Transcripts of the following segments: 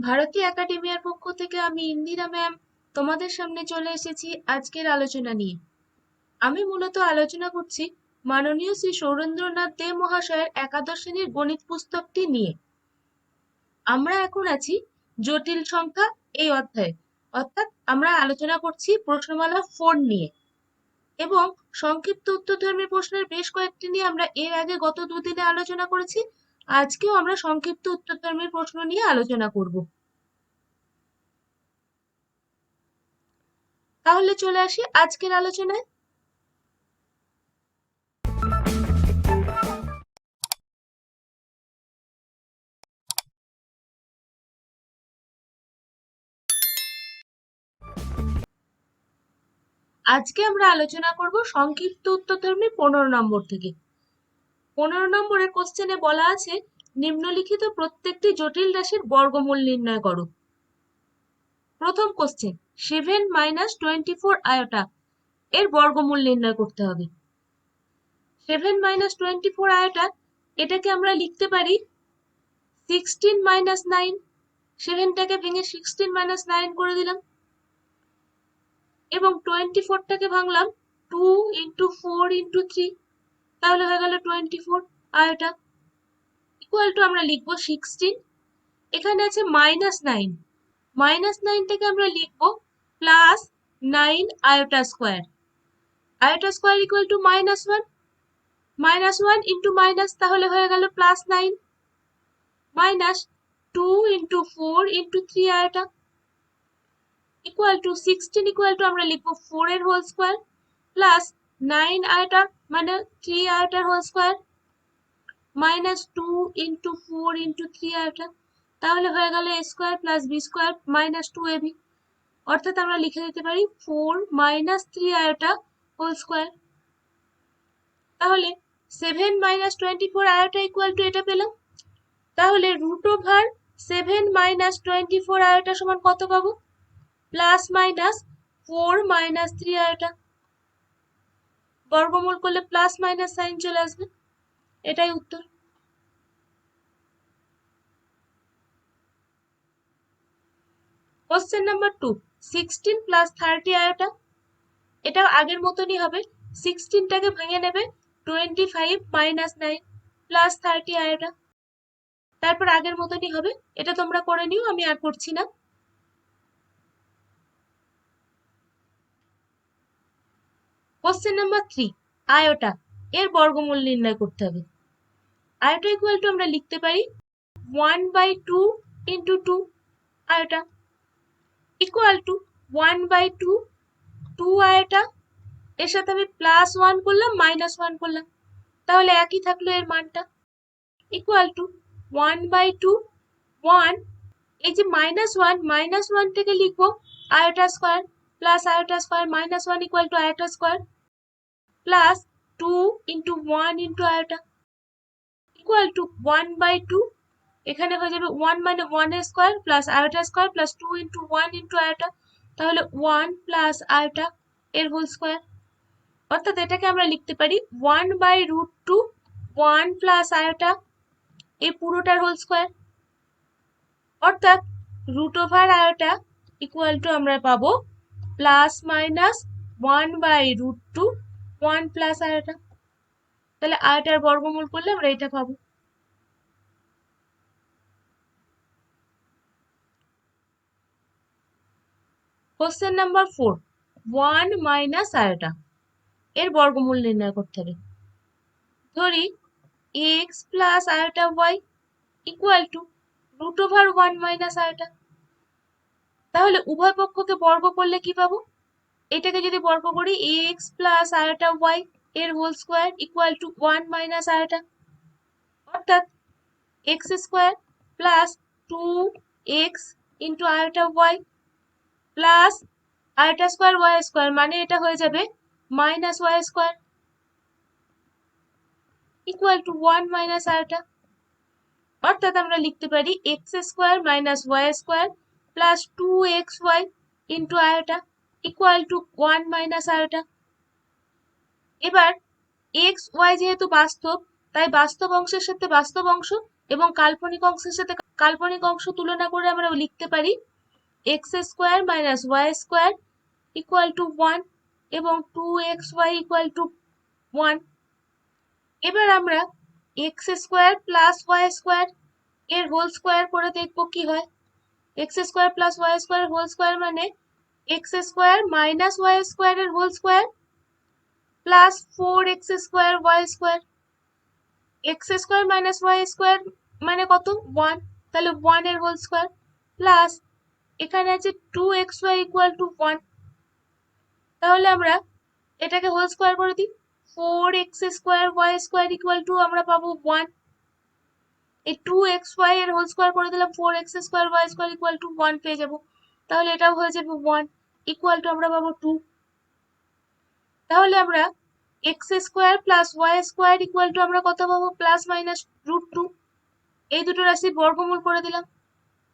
ভারতীয় একাডেমিয়ার পক্ষ থেকে আমি ইন্দিরা ম্যাম তোমাদের সামনে চলে এসেছি আজকের আলোচনা নিয়ে। আমি মূলত আলোচনা করছি মাননীয় শ্রী সৌরেন্দ্রনাথ দে মহাশয়ের একাদশ শ্রেণীর গণিত পুস্তকটি নিয়ে। আমরা এখন আছি জটিল সংখ্যা এই অধ্যায়ে, অর্থাৎ আমরা আলোচনা করছি প্রশ্নমালা 4 নিয়ে এবং সংক্ষিপ্ত উত্তরধর্মী প্রশ্নের বেশ কয়েকটি নিয়ে আমরা এর আগে গত দুদিনে আলোচনা করেছি। আজকেও আমরা সংক্ষিপ্ত উত্তরধর্মী প্রশ্ন নিয়ে আলোচনা করব। তাহলে চলে আসি আজকের আলোচনায়। আজকে আমরা আলোচনা করব সংক্ষিপ্ত উত্তরধর্মী 15 নম্বর থেকে। 15 নম্বরের কোশ্চেনে বলা আছে নিম্নলিখিত প্রত্যেকটি জটিল রাশির বর্গমূল নির্ণয় করো। প্রথম কোশ্চেন 7 - 24 আয়োটা এর বর্গমূল নির্ণয় করতে হবে। 7 - 24 আয়োটা এটাকে আমরা লিখতে পারি 16 - 9। 7টাকে ভেঙে 16 - 9 করে দিলাম এবং 24টাকে ভাঙলাম 2 × 4 × 3, তাহলে হয়ে গেল 24 আয়োটা ইকুয়াল টু আমরা লিখবো 16। এখানে আছে -9, -9টাকে আমরা লিখবো +9 iota square. Iota square equal to -1, -1 × minus, তাহলে হয়ে গেল +9 -2 × 4 × 3 iota equal two 16 equal to আমরা লিখবো 4 এর হোল স্কোয়ার প্লাস 9 আয়োটা মানে 3 আয়োটার হোল স্কোয়ার -2 × 4 × 3 আয়োটা, তাহলে হয়ে গেল a square plus b square -2ab, অর্থাৎ আমরা লিখে দিতে পারি 4 - 3 আয়োটা হোল স্কোয়ার। তাহলে 7 - 24 আয়োটা ইকুয়াল টু এটা পেলাম। তাহলে √7 - 24 আয়োটা সমান কত পাবো? +/4 - 3 আয়োটা। বর্গমূল করলে প্লাস মাইনাস সাইন চলে আসবে, এটাই উত্তর। Question number 2 16 + 30 iota. এটাও আগের মতনই হবে, 16টাকে ভেঙে নেবে 25 - 9 প্লাস 30 আয়োটা, তারপর আগের মতনই হবে। এটা তোমরা করে নিও, আমি আর করছি না। কোশ্চেন নাম্বার 3 আয়োটা এর বর্গমূল নির্ণয় করতে হবে। আয়োটা ইকুয়াল টু আমরা লিখতে পারি 1/2 × 2 আয়োটা ইকুয়াল টু 1/2 2 আয়োটা, এর সাথে আমি +1 করলাম -1 করলাম, তাহলে একই থাকলো এর মানটা ইকুয়াল টু 1/2 1, এই যে -1 থেকে লিখবো iota square plus iota square -1 equal two iota square plus 2 × 1 × iota equal to 1/2, এখানে হয়ে যাবে 1 মানে 1 এর square plus iota square plus 2 × 1 × iota, তাহলে 1 প্লাস আয়োটা এর হোল স্কোয়ার, অর্থাৎ এটাকে আমরা লিখতে পারি 1/√2 1 প্লাস আয়োটা এই পুরোটার হোল স্কোয়ার, অর্থাৎ √আয়োটা ইকুয়াল টু আমরা পাবো +/1/√2 1 প্লাস আয়োটা। তাহলে আয়োটার বর্গমূল করলে আমরা এটা পাবো। কোশ্চেন নাম্বার 4 1 - আয়োটা এর বর্গমূল নির্ণয় করতে হবে। ধরি x plus iota y equal to √1 - iota. তাহলে উভয় পক্ষকে বর্গ করলে কি পাবো? এটাকে যদি বর্গ করি x প্লাস আয়োটা y এর whole square equal to 1 - iota, অর্থাৎ x square plus 2x × iota y plus iota square y square, মানে এটা হয়ে যাবে -y square equal to 1 - iota, অর্থাৎ আমরা লিখতে পারি x square - y square plus 2xy × iota equal to 1 - iota. এবার x y যেহেতু বাস্তব, তাই বাস্তব অংশের সাথে বাস্তব অংশ এবং কাল্পনিক অংশের সাথে কাল্পনিক অংশ তুলনা করে আমরা লিখতে পারি x square minus Y square equal to 1 এবং 2xy ইকুয়াল টু 1। এবার আমরা x square plus Y square এর হোল স্কোয়ার করে দেখবো কি হয়। X square plus Y square whole square মানে x square minus Y square এর whole square plus 4x square Y square. X square minus Y square মানে কত 1, তাহলে 1 এর হোল স্কোয়ার প্লাস এখানে আছে 2xy ইকুয়াল টু 1। তাহলে আমরা এটাকে হোল স্কোয়ার করে দিই, 4x square Y square equal to আমরা পাবো 1। এই 2xy এর হোল স্কোয়ার করে দিলাম 4x square Y square equal to 1 পেয়ে যাবো। তাহলে এটাও হয়ে যাবে 1 ইকুয়াল টু আমরা পাবো 2। তাহলে আমরা x square plus Y square equal to আমরা কত পাবো প্লাস মাইনাস √2। এই দুটো রাশির বর্গমূল করে দিলাম।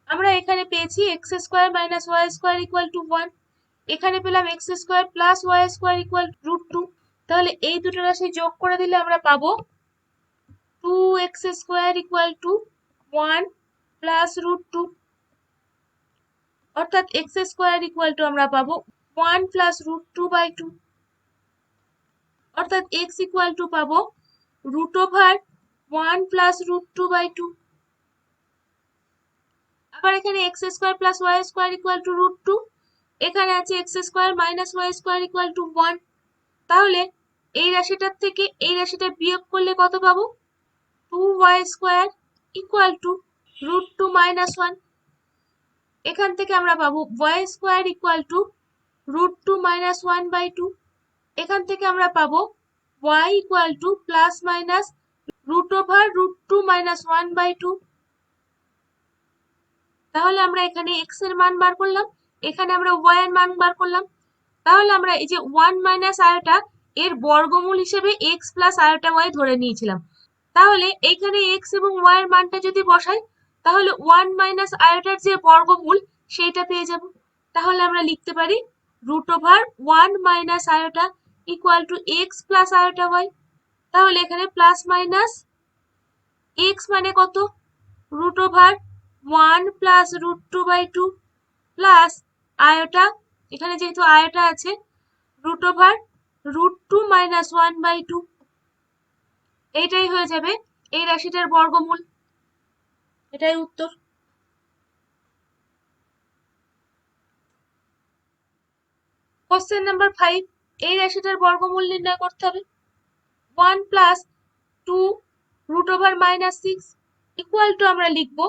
আমরা এখানে পেয়েছি X square minus Y square equal to 1, এখানে পেলাম X square plus Y square equal √2। তাহলে এই দুটো রাশি যোগ করে দিলে আমরা পাবো 2x square equal to 1 plus √2, অর্থাৎ এক্স স্কোয়ার ইকুয়াল টু আমরা পাবো 1 প্লাস √2/2, অর্থাৎ x ইকুয়াল টু পাবো √1 প্লাস √2/2। আবার এখানে X square plus Y square equal to √2, এখানে আছে X square minus Y square equal to 1। তাহলে এই রাশিটার থেকে এই রাশিটা বিয়োগ করলে কত পাবো 2y square equal to √2 minus 1। এখান থেকে আমরা পাবো y square equal to √2 minus 1/2। এখান থেকে আমরা পাবো y equal to plus minus √2 minus 1/2। তাহলে আমরা এখানে x এর মান বার করলাম, এখানে আমরা y এর মান বার করলাম। তাহলে আমরা এই যে 1 মাইনাস আয়োটা এর বর্গমূল হিসেবে x প্লাস আয়োটা y ধরে নিয়েছিলাম। তাহলে এইখানে x এবং y এর মানটা যদি বসাই তাহলে 1 মাইনাস আয়োটার যে বর্গমূল সেইটা পেয়ে যাব। তাহলে আমরা লিখতে পারি √1 minus iota equal to x plus iota y। তাহলে এখানে প্লাস মাইনাস x মানে কত √1 প্লাস √2/2 প্লাস আয়োটা, এখানে যেহেতু আয়োটা আছে √2 মাইনাস 1/2। এইটাই হয়ে যাবে এই রাশিটার বর্গমূল। এটাই উত্তর। কোশ্চেন নাম্বার 5, এই রাশিটার বর্গমূল নির্ণয় করতে হবে। 1 প্লাস 2 √-6 ইকুয়াল টু আমরা লিখব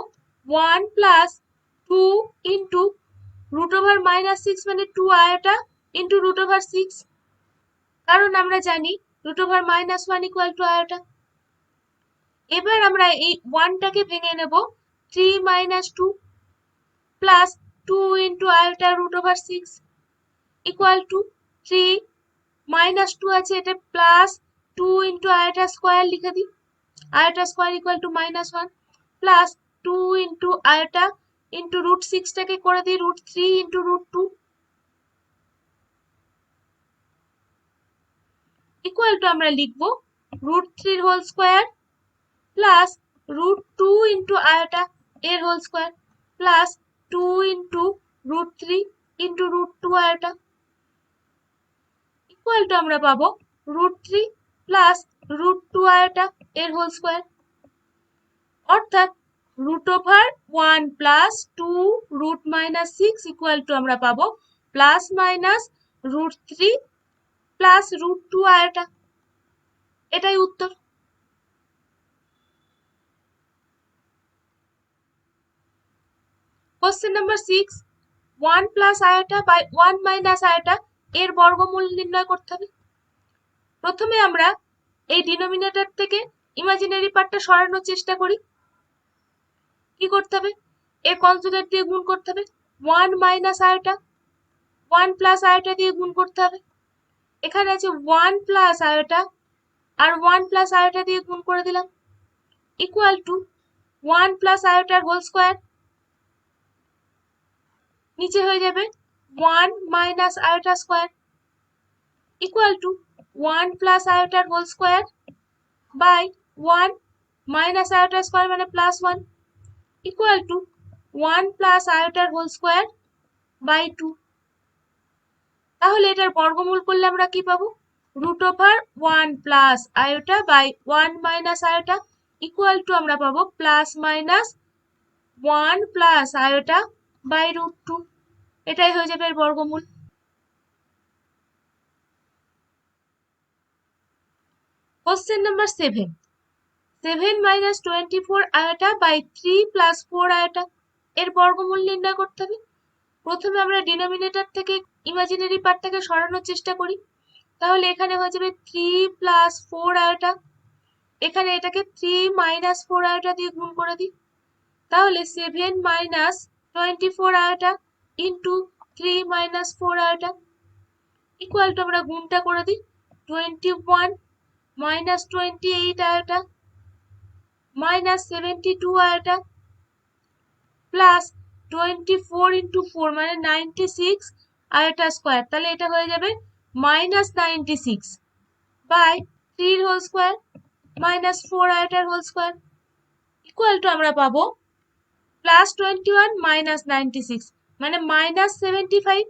1 প্লাস 2 ইন্টু √-6 মানে 2 আয়োটা ইন্টু √6, কারণ আমরা জানি √-1 ইকুয়াল টু আয়োটা। এবার আমরা এই 1টাকে ভেঙে নেব 3 minus 2 plus 2 into iota √6 equal to 3 minus 2 আছে, এটা প্লাস 2 ইন্টু আয়োটা স্কোয়ার লিখে দিই, iota square equal to -1 plus 2 into iota into √6টাকে করে দিই √3 ইন্টু √2 ইকুয়াল টু আমরা লিখব √3 whole square plus √2 into iota এর whole square plus 2 into √3 into √2 iota equal to আমরা পাবো √3 প্লাস √2 আয়োটা এর হোল স্কোয়ার, অর্থাৎ √1 প্লাস 2 √-6 ইকুয়াল টু আমরা পাবো প্লাস মাইনাস √3 প্লাস √2 আয়োটা। এটাই উত্তর। Question number 6, 1 plus iota by 1 minus iota এর বর্গমূল নির্ণয় করতে হবে। প্রথমে আমরা এই ডিনোমিনেটর থেকে ইমাজিনারি পার্টটা সরানোর চেষ্টা করি। কি করতে হবে, এর কনজুগেট দিয়ে গুণ করতে হবে, 1 মাইনাস আয়োটা 1 প্লাস আয়োটা দিয়ে গুণ করতে হবে। এখানে আছে 1 প্লাস আয়োটা আর 1 প্লাস আয়োটা দিয়ে গুণ করে দিলাম ইকুয়াল টু 1 প্লাস আয়োটার হোল স্কোয়ার, নিচে হয়ে যাবে 1 minus iota square equal to 1 plus আয়োটার whole square by 1 minus iota square মানে প্লাস 1 ইকুয়াল টু 1 প্লাস আয়োটার হোল স্কোয়ার বাই 2। তাহলে এটার বর্গমূল করলে আমরা কি পাবো? Root over 1 plus iota by 1 minus iota equal to আমরা পাবো plus minus 1 plus iota by root 2। এটাই হয়ে যাবে এর বর্গমূল। Question number 7 minus 24 iota by 3 plus 4 iota এর বর্গমূল নির্ণয় করতে হবে। প্রথমে আমরা ডিনোমিনেটর থেকে ইমাজিনারি পার্টটাকে সরানোর চেষ্টা করি। তাহলে এখানে হয়ে যাবে 3 প্লাস 4 আয়োটা, এখানে এটাকে 3 মাইনাস 4 আয়োটা দিয়ে গুণ করে দিই। তাহলে 7 minus 24 iota into 3 minus 4 iota equal to আমরা গুণটা করে দিই 21 minus 28 iota minus 72 iota plus 24 into 4 মানে 96 আয়োটা স্কোয়ার। তাহলে এটা হয়ে যাবে minus 96 by 3 whole square minus 4 আয়োটার হোল স্কোয়ার ইকুয়াল টু আমরা পাবো প্লাস 21 মাইনাস 96 মানে minus 75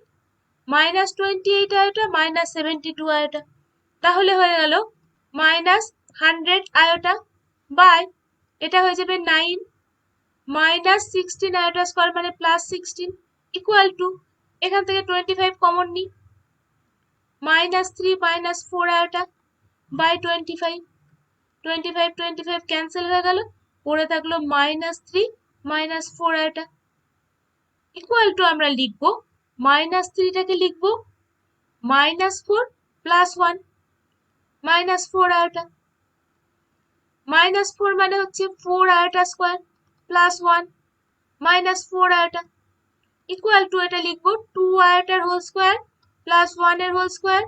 minus 28 iota minus 72 iota. তাহলে হয়ে গেল মাইনাস 100 আয়োটা বাই এটা হয়ে যাবে 9 মাইনাস 16 আয়োটা স্কোয়ার মানে প্লাস 16 ইকুয়াল টু এখান থেকে 25 কমন নিই minus 3 minus 4 iota by 25 25 cancel হয়ে গেল, পড়ে থাকলো minus 3 minus 4 iota equal to আমরা লিখবো মাইনাস 3টাকে লিখবো minus 4 plus 1 minus 4 iota minus 4 মানে হচ্ছে 4 iota square plus 1 minus 4 iota equal to এটা লিখবো 2 আয়োটার হোল স্কোয়ার প্লাস 1 এর whole square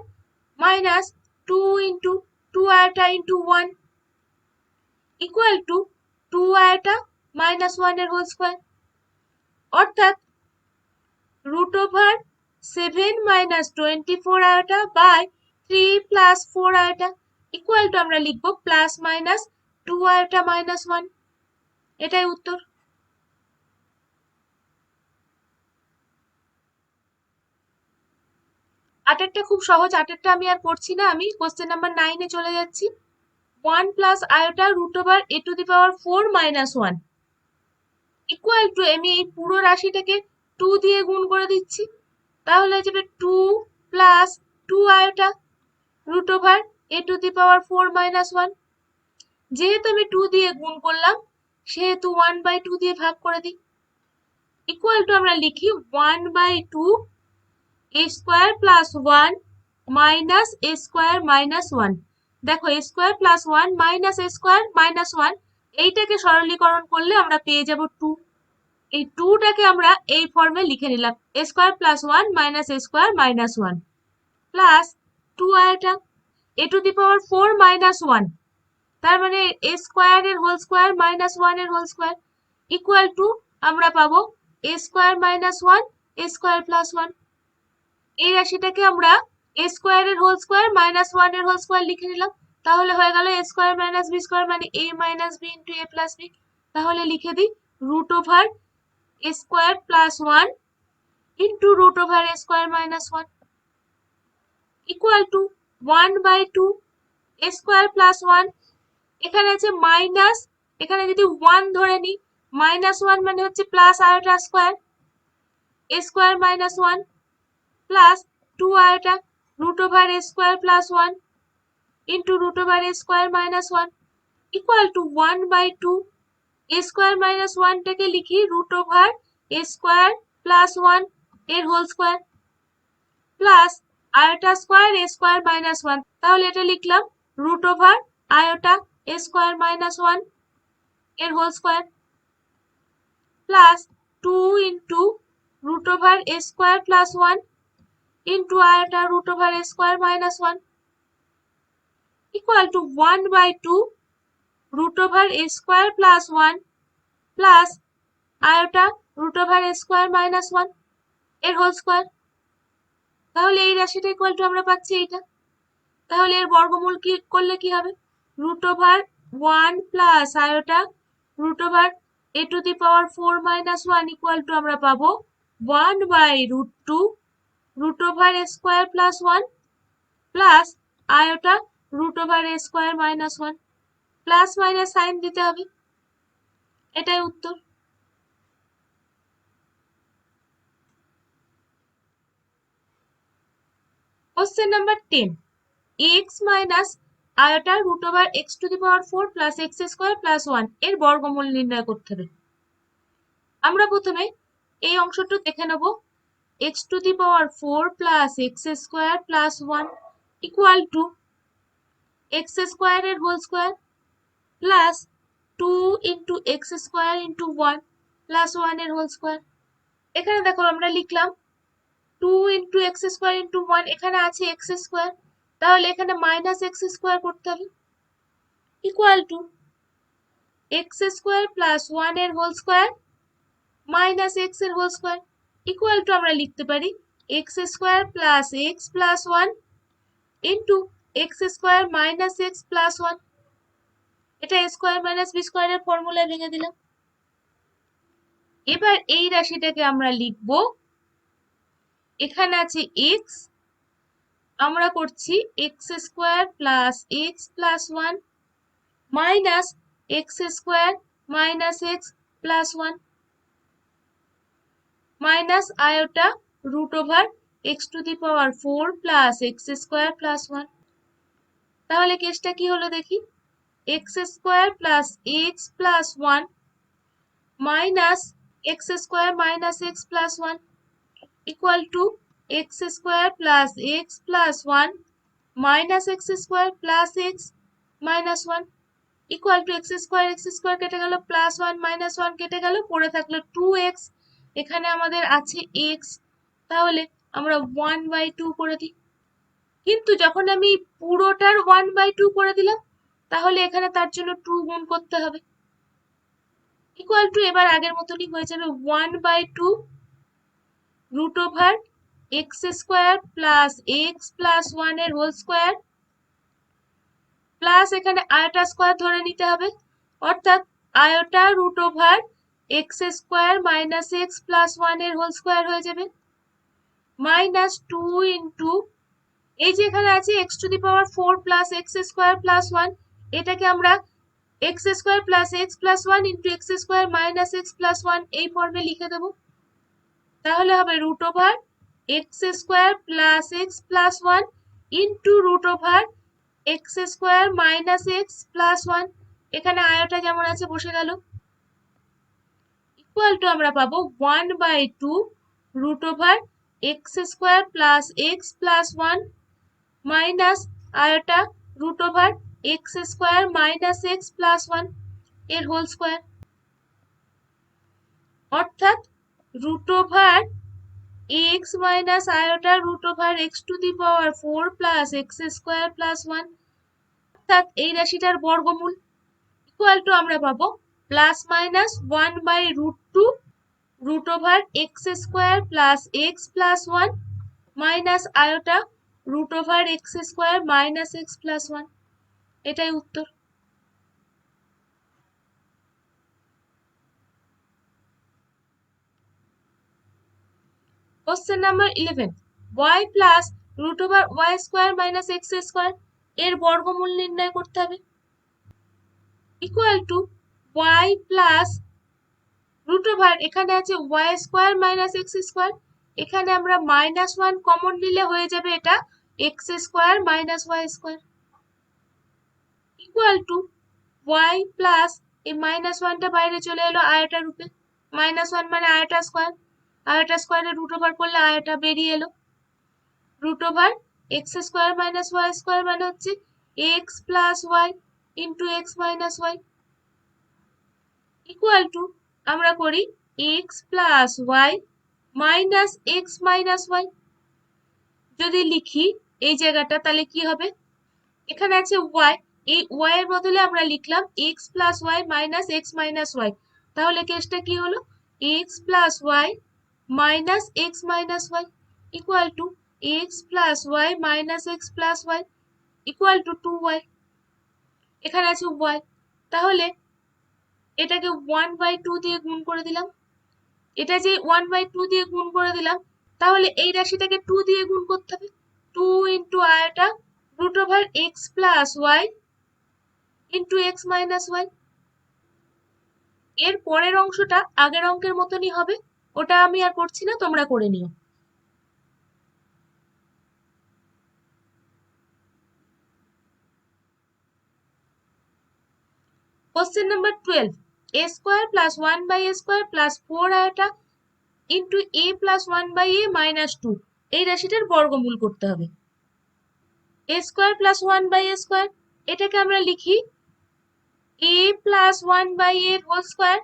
minus 2 into 2 iota into 1 equal to 2 iota minus 1 এর হোল স্কোয়ার অর্থাৎ root over 7 minus 24 iota by 3 plus 4 iota equal to আমরা লিখবো plus minus 2 iota minus 1। এটাই উত্তর। আটেরটা খুব সহজ, আটেরটা আমি আর করছি না, আমি কোশ্চেন নাম্বার 9-এ চলে যাচ্ছি। 1 plus iota root over a to the power 4 minus 1 equal to আমি এই পুরো রাশিটাকে 2 দিয়ে গুণ করে দিচ্ছি। তাহলে হয়ে যাবে 2 plus 2 iota root over a to the power 4 minus 1। যেহেতু আমি 2 দিয়ে গুণ করলাম সেহেতু 1/2 দিয়ে ভাগ করে দিই ইকুয়াল টু আমরা লিখি 1/2 a square plus 1 minus a square minus 1। দেখো a square plus 1 minus a square minus 1 এইটাকে সরলীকরণ করলে আমরা পেয়ে যাব 2। এই 2টাকে আমরা এই ফর্মে লিখে নিলাম a square plus 1 minus a square minus 1 plus 2 iota a to the power 4 minus 1 তার মানে a স্কোয়ার এর হোল স্কোয়ার মাইনাস 1 এর হোল স্কোয়ার ইকুয়াল টু আমরা পাবো a square minus 1 a square plus 1। এই রাশিটাকে আমরা a স্কোয়ার এর whole square minus 1 এর হোল স্কোয়ার লিখে নিলাম। তাহলে হয়ে গেল a square minus b square মানে a minus b into a plus b। তাহলে লিখে দিই root over a square plus 1 into root over a square minus 1 equal to 1/2 a square plus 1 এখানে আছে মাইনাস, এখানে যদি 1 ধরে নিই মাইনাস 1 মানে হচ্ছে plus iota square a square minus 1 plus 2 iota root over a square plus 1 into root over a square minus 1 equal to 1/2 a square minus 1টাকে লিখি root over a square plus 1 এর whole square plus iota square a square minus 1। তাহলে এটা লিখলাম root over iota a square minus 1 এর whole square plus 2 into root over a square plus 1 into iota root over a square minus 1 equal to 1/2 root over a square plus 1 plus iota root over a square minus 1 এর whole square. তাহলে এই রাশিটা equal to আমরা পাচ্ছি এইটা। তাহলে এর বর্গমূল কি করলে কি হবে root over 1 plus iota root over a to the power 4 minus 1 equal to আমরা পাবো 1 by root 2 root over a square plus 1 plus iota root over a square minus 1 plus minus sign দিতে হবে। এটাই উত্তর। Question number 10, x minus iota root over x to the power 4 plus x square plus 1 এর বর্গমূল নির্ণয় করতে হবে। আমরা প্রথমে এই অংশটা দেখে নেব। x to the power 4 plus x square plus 1 equal to x স্কোয়ারের whole square plus 2 into x square into 1 plus 1 এর হোল স্কোয়ার। এখানে দেখো আমরা লিখলাম 2 ইন্টু এক্স স্কোয়ার ইন্টু 1, এখানে আছে এক্স স্কোয়ার, তাহলে এখানে মাইনাস এক্স স্কোয়ার করতে হবে equal to x square plus 1 এর হোল স্কোয়ার মাইনাস এক্স এর হোল স্কোয়ার ইকুয়াল টু আমরা লিখতে পারি x square plus x plus 1 into x square minus x plus 1। এটা a স্কোয়ার মাইনাস বি স্কোয়ারের ফর্মুলায় ভেঙে দিলাম। এবার এই রাশিটাকে আমরা লিখব, এখানে আছে x, আমরা করছি x square plus x plus 1 minus x square minus x plus 1 minus iota root over x to the power 4 plus x square plus 1। তাহলে কেসটা কি হলো দেখি, x square plus x plus 1 minus x square minus x plus 1 equal to x square plus x plus 1 minus x square plus x minus 1 equal to x square কেটে গেল, plus 1 minus 1 কেটে গেল, পড়ে থাকলো 2x। এখানে আমাদের আছে x, তাহলে আমরা 1/2 করে দিই। কিন্তু যখন আমি পুরোটার 1/2 করে দিলাম, তাহলে এখানে তার জন্য 2 গুণ করতে হবে ইকুয়াল টু এবার আগের মতনই হয়ে যাবে 1/2 root over x square plus x plus 1 এর হোল স্কোয়ার প্লাস এখানে আয়োটা স্কোয়ার ধরে নিতে হবে, অর্থাৎ iota root over x square minus x plus 1 এর হোল স্কোয়ার হয়ে যাবে মাইনাস 2 ইন্টু এই যে এখানে আছে x to the power 4 plus x square plus 1, এটাকে আমরা x square plus x plus 1 into x square minus x plus 1 এই ফর্মে লিখে দেবো। তাহলে হবে root over x square plus x plus 1 into root over x square minus x plus 1, এখানে iota যেমন আছে বসে গেল ইকুয়াল টু আমরা পাবো 1/2 root over x square plus x plus 1 minus iota root over x square minus x plus 1 এর whole square, অর্থাৎ root over x minus iota root over x to the power 4 plus x square plus 1, অর্থাৎ এই রাশিটার বর্গমূল equal to আমরা পাবো plus minus 1/√2 root over x square plus x plus 1 minus iota root over x square minus x plus 1। এটাই উত্তর। Question number 11, y plus root over y square minus x square এর বর্গমূল নির্ণয় করতে হবে equal to y plus root over এখানে আছে y square minus x square, এখানে আমরা মাইনাস 1 কমন নিলে হয়ে যাবে এটা x square minus Y square equal to y plus এই মাইনাস 1টা বাইরে চলে এলো আয়োটা রূপে, মাইনাস 1 মানে আয়োটা স্কোয়ারে রুট ওভার করলে আয়োটা বেরিয়ে এলো, root over x square minus Y square মানে হচ্ছে x plus y into x minus y equal to আমরা করি x plus y minus x minus y. যদি লিখি এই জায়গাটা তাহলে কি হবে, এখানে আছে ওয়াই, এই ওয়াই এর বদলে আমরা লিখলাম x plus y minus x minus y, তাহলে কেসটা কি হলো x plus y minus x minus y equal to x plus y minus x plus y equal to 2y। এখানে আছে ওয়াই, তাহলে এটাকে 1/2 দিয়ে গুণ করে দিলাম। এটা যে 1/2 দিয়ে গুণ করে দিলাম, তাহলে এই রাশিটাকে 2 দিয়ে গুণ করতে হবে। 2 into iota √x plus y into x minus y. এর পরের অংশটা আগের অঙ্কের মতনই হবে, ওটা আমি আর করছি না, তোমরা করে নিও। Question number 12, a square plus 1/a square plus 4 আয়টা into a plus 1/a minus 2, এই রাশিটার বর্গমূল করতে হবে। a square plus 1/a square, এটাকে আমরা লিখি a প্লাস 1/a এর whole square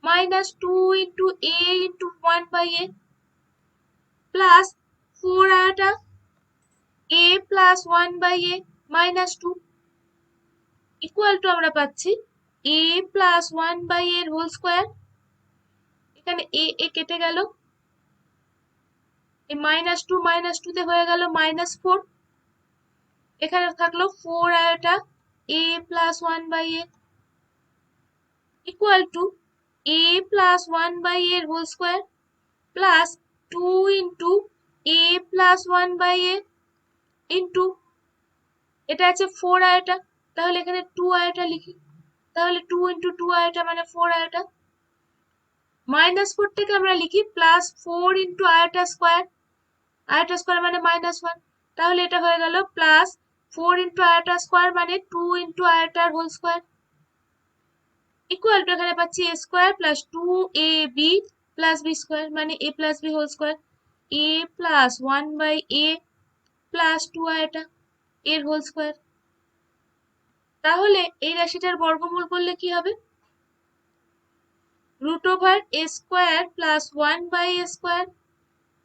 minus 2 into a into 1/a plus 4 iota a plus 1/a minus 2 equal to আমরা পাচ্ছি a প্লাস 1/a এর হোল স্কোয়ার, এখানে a কেটে গেল, এই মাইনাস টু তে হয়ে গেল -4, এখানে থাকলো 4 iota a plus 1/a equal to a plus 1/a এর whole square plus 2 into a plus 1/a into এটা আছে 4 আয়টা, তাহলে এখানে 2 আয়টা লিখি, তাহলে 2 ইন্টু 2 আয়টা মানে 4 আয়টা, -4 থেকে আমরা লিখি প্লাস 4 ইন্টু আয়টা স্কোয়ার মানে -1, তাহলে এটা হয়ে গেল প্লাস 4 ইন্টু আয়টা স্কোয়ার মানে 2 ইন্টু আয়টার হোল স্কোয়ার ইকুয়াল টু এখানে পাচ্ছি a square plus 2ab plus b square মানে a plus b whole square, a plus 1/a plus 2 iota এর হোল স্কোয়ার। তাহলে এই রাশিটার বর্গমূল করলে কি হবে? √a square plus 1/a square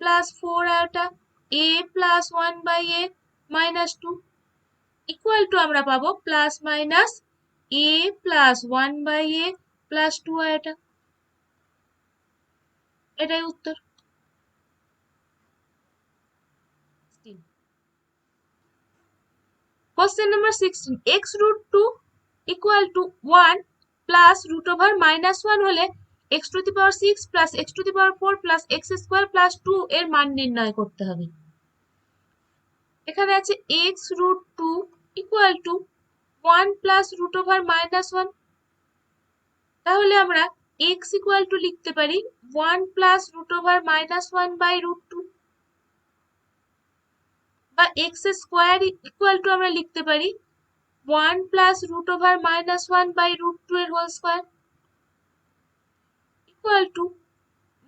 plus 4 iota a plus 1/a minus 2 equal to আমরা পাবো plus minus a plus 1/a plus 2 আয়টা। এটাই উত্তর। Question number 16, x√2 equal to 1 plus √(-1) হলে x⁴ plus x⁴ plus x² plus 2 এর মান নির্ণয় করতে হবে। এখানে আছে x√2 equal to 1 plus √(-1), তাহলে আমরা x equal to লিখতে পারি 1 plus √(-1/√2 বা x² equal to আমরা লিখতে পারি 1 plus √(-1/√2 এর whole square equal to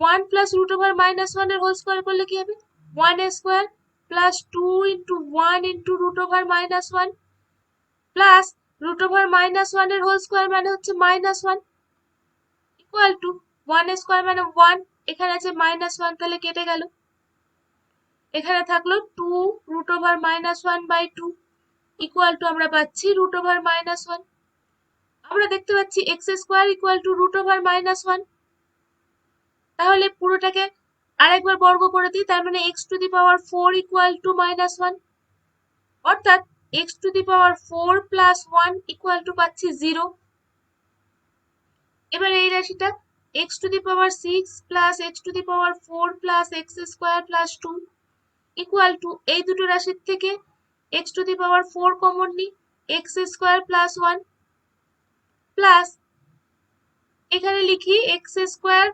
1 plus √(-1) এর হোল স্কোয়ার করলে কি হবে 1a square plus 2 into 1 into √(-1) plus √(-1) এর হোল স্কোয়ার মানে হচ্ছে -1 ইকুয়াল টু 1a স্কোয়ার মানে 1, এখানে আছে -1 তাহলে কেটে গেল, এখানে থাকলো 2 √(-1/2 ইকুয়াল টু আমরা পাচ্ছি √(-1), আমরা দেখতে পাচ্ছি x² ইকুয়াল টু √(-1), তাহলে পুরোটাকে আরেকবার বর্গ করে দিই, তার মানে x⁴ ইকুয়াল টু -1 অর্থাৎ x⁴ প্লাস 1 ইকুয়াল টু পাচ্ছি 0। এবার এই রাশিটা x⁶ plus x⁴ plus x² plus 2 equal two এই দুটো রাশির থেকে x⁴ কমন নিই, x² প্লাস 1 প্লাস এখানে লিখি x²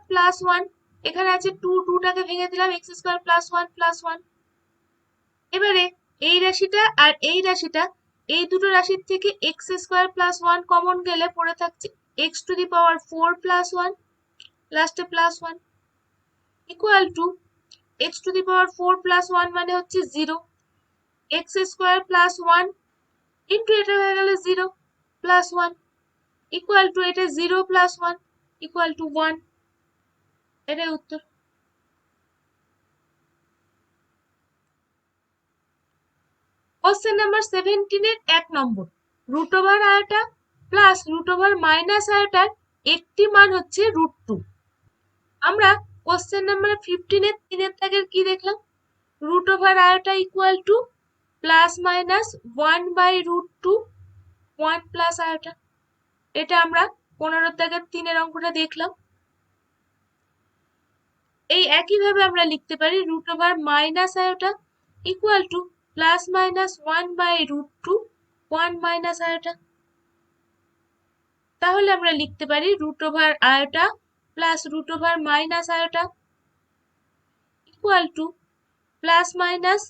প্লাস 1, এখানে আছে 2 টাকে ভেঙে দিলাম x² প্লাস 1 প্লাস 1। এবারে এই রাশিটা আর এই রাশিটা, এই দুটো রাশির থেকে x² প্লাস 1 কমন গেলে পড়ে থাকছে x⁴ প্লাস 1 লাস্টে plus 1 equal two x⁴ plus 1 মানে হচ্ছে 0, x² প্লাস 1 ইন্টু এটা হয়ে গেল 0 প্লাস 1 ইকুয়াল টু এটা 0 প্লাস 1 ইকুয়াল টু 1, এটাই উত্তর। কোশ্চেন নাম্বার 17 এর 1 নম্বর, √ আয়টা প্লাস √ আয়টার একটি মান হচ্ছে √2। আমরা কোশ্চেন নাম্বার 15 এর 3 এর দাগের কি দেখলাম, √ আয়টা equal to plus minus 1/√2 1 plus আয়টা, এটা আমরা 15 দাগের 3 অঙ্কটা দেখলাম। এই একইভাবে আমরা লিখতে পারি root over minus iota equal to plus minus 1/√2 1 minus iota. তাহলে আমরা লিখতে পারি root over iota plus root over minus iota equal to plus minus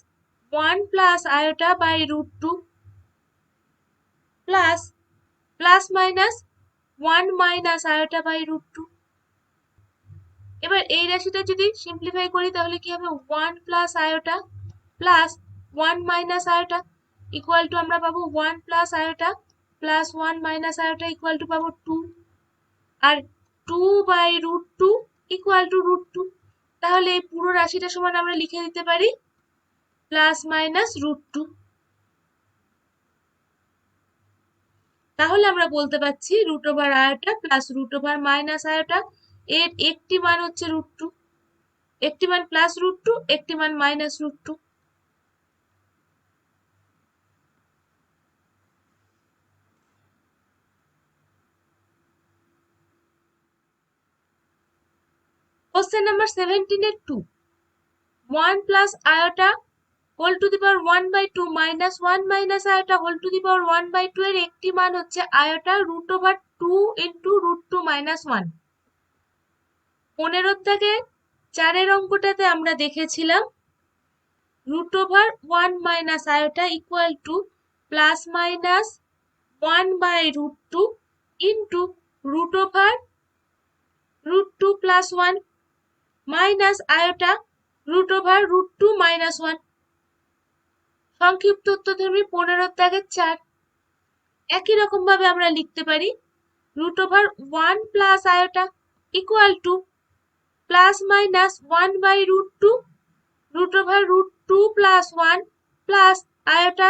1 plus iota by √2 plus plus minus 1 minus iota by √2। এবার এই রাশিটা যদি simplify করি তাহলে কি হবে 1 plus iota plus 1 minus iota equal to আমরা পাবো 1 plus iota plus 1 minus iota equal two পাবো 2 আর 2/√2 ইকুয়াল টু √2। তাহলে এই পুরো রাশিটা সমান আমরা লিখে দিতে পারি প্লাস মাইনাস √2। তাহলে আমরা বলতে পারছি root over iota plus root over minus iota এর একটি মান হচ্ছে √2, একটি মান প্লাস √2, একটি মান মাইনাস √2। Question number 17 এর 2 1 plus iota whole to the power 1/2 minus 1 minus iota whole to the power 1/2 এর একটি মান হচ্ছে iota √2 into √2 minus 1। 15 থেকে 4 অঙ্কটাতে আমরা দেখেছিলাম √1 minus iota equal to plus minus 1/√2 into √2 plus 1 minus iota √2 minus 1। সংক্ষিপ্ত উত্তরধর্মী 15 দাগের 4। একই রকম ভাবে আমরা লিখতে পারি √1 plus iota equal to plus minus 1/√2 √2 plus 1 plus iota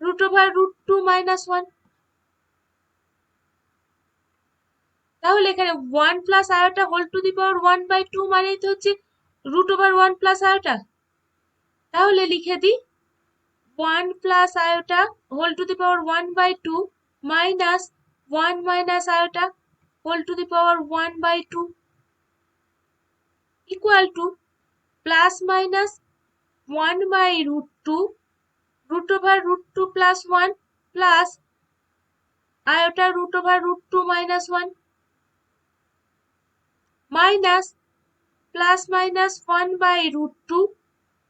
√2 minus 1। তাহলে এখানে 1 plus iota whole to the power 1/2 মানে তো হচ্ছে √1 প্লাস আয়োটা। তাহলে লিখে দিই 1 plus iota whole to the power 1/2 minus 1 minus iota whole to the power 1/2 equal to plus minus 1/√2 √2 plus 1 plus iota √2 minus 1 minus plus minus 1/√2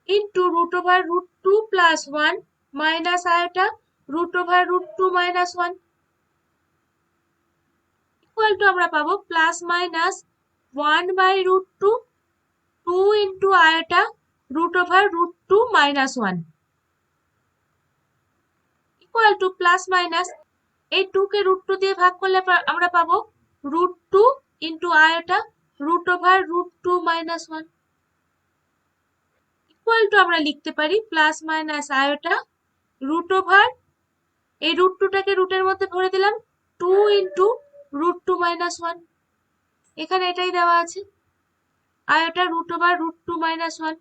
into √2 plus 1 minus iota √2 minus 1 equal to আমরা পাবো plus minus 1/√2 2 into iota √2 minus 1 equal to plus minus এই 2 কে √2 দিয়ে ভাগ করলে আমরা পাবো √2 into iota √2 minus 1 equal to আমরা লিখতে পারি প্লাস মাইনাস আয়োটা √, এই √2টাকে রুটের মধ্যে ভরে দিলাম 2 into √2 minus 1। এখানে এটাই দেওয়া আছে আয়োটা √2 minus 1।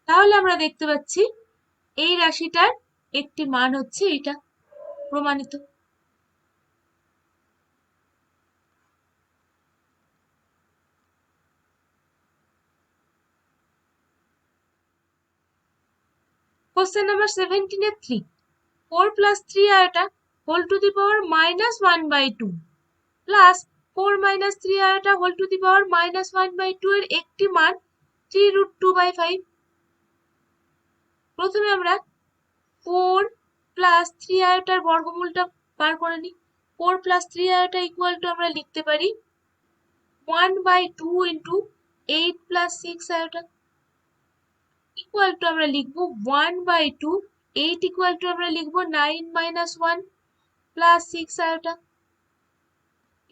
তাহলে আমরা দেখতে পাচ্ছি এই রাশিটার একটি মান হচ্ছে এটা, প্রমাণিত। Question number 17 এর 3 4 plus 3 iota whole to the power minus 1/2 plus 4 minus 3 iota whole to the power minus 1/2 এর একটি মান 3√2/5। প্রথমে আমরা 4 plus 3 iota এর বর্গমূলটা বার করে নিই। 4 plus 3 iota equal to আমরা লিখতে পারি 1/2 into 8 plus 6 iota equal to আমরা লিখবো 1/2 8 equal to আমরা লিখবো 9 minus 1 plus 6 iota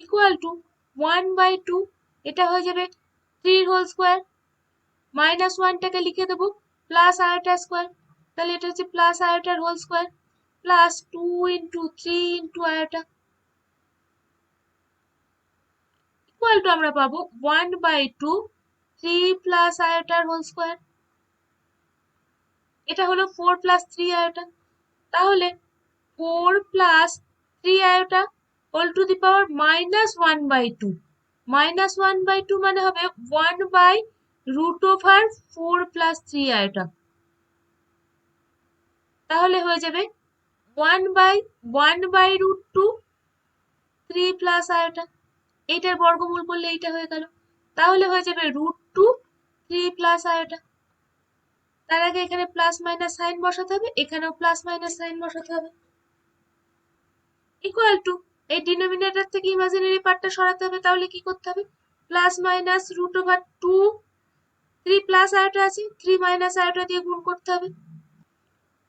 equal to 1/2 এটা হয়ে যাবে 3 হোল স্কয়ার মাইনাস 1টাকে লিখে দেবো প্লাস আয়োটা স্কয়ার, তাহলে এটা হচ্ছে প্লাস আয়োটার whole square plus 2 into 3 into আয়োটা ইকুয়াল টু আমরা পাবো 1/2 3 প্লাস আয়োটার হোল স্কয়ার। এটা হলো 4 plus 3 আয়োটা, তাহলে 4 plus 3 iota whole to the power -1/2। -1/2 মানে হবে 1/√4 + 3 আয়োটা। তাহলে হয়ে যাবে 1/√2 3 প্লাস আয়োটা। এইটার বর্গমূল করলে এইটা হয়ে গেল। তাহলে হয়ে যাবে √2 3 প্লাস আয়োটা। তার আগে এখানে প্লাস মাইনাস সাইন বসাতে হবে, এখানেও প্লাস মাইনাস সাইন বসাতে হবে। ইকুয়াল টু, এই ডিনোমিনেটর থেকে ইমাজিনারি পার্টটা সরাতে হবে। তাহলে কি করতে হবে? প্লাস মাইনাস √2 3 প্লাস আয়োটা আছে, 3 মাইনাস আয়োটা দিয়ে গুণ করতে হবে।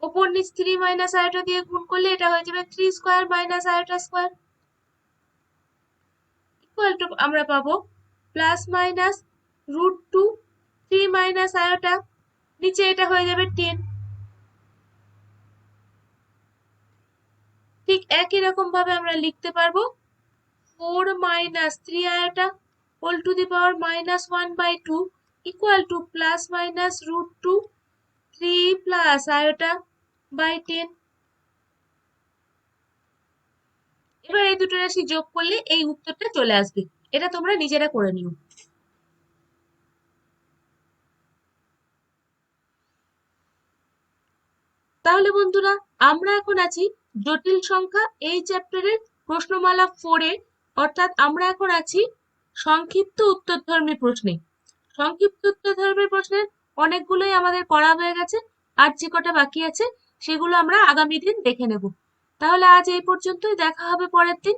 ওপর নিচ 3 মাইনাস আয়োটা দিয়ে গুণ করলে এটা হয়ে যাবে 3 square minus iota square. Equal to আমরা পাবো প্লাস মাইনাস √2 3 মাইনাস আয়োটা, নিচে এটা হয়ে যাবে 10। ঠিক একই রকম ভাবে আমরা লিখতে পারবো 4 minus 3 iota whole to the power -1/2 equal to plus minus √2 3 plus iota by 10। এবার এই দুটো রাশি যোগ করলে এই উত্তরটা চলে আসবে। এটা তোমরা নিজেরা করে নিও। তাহলে বন্ধুরা, আমরা এখন আছি জটিল সংখ্যা এই চ্যাপ্টারের প্রশ্নমালা 4-এ, অর্থাৎ আমরা এখন আছি সংক্ষিপ্ত উত্তরধর্মী প্রশ্নে। সংক্ষিপ্ত উত্তরধর্মী প্রশ্নের অনেকগুলোই আমাদের করা হয়ে গেছে, আর যে কটা বাকি আছে সেগুলো আমরা আগামী দিন দেখে নেব। তাহলে আজ এই পর্যন্তই, দেখা হবে পরের দিন।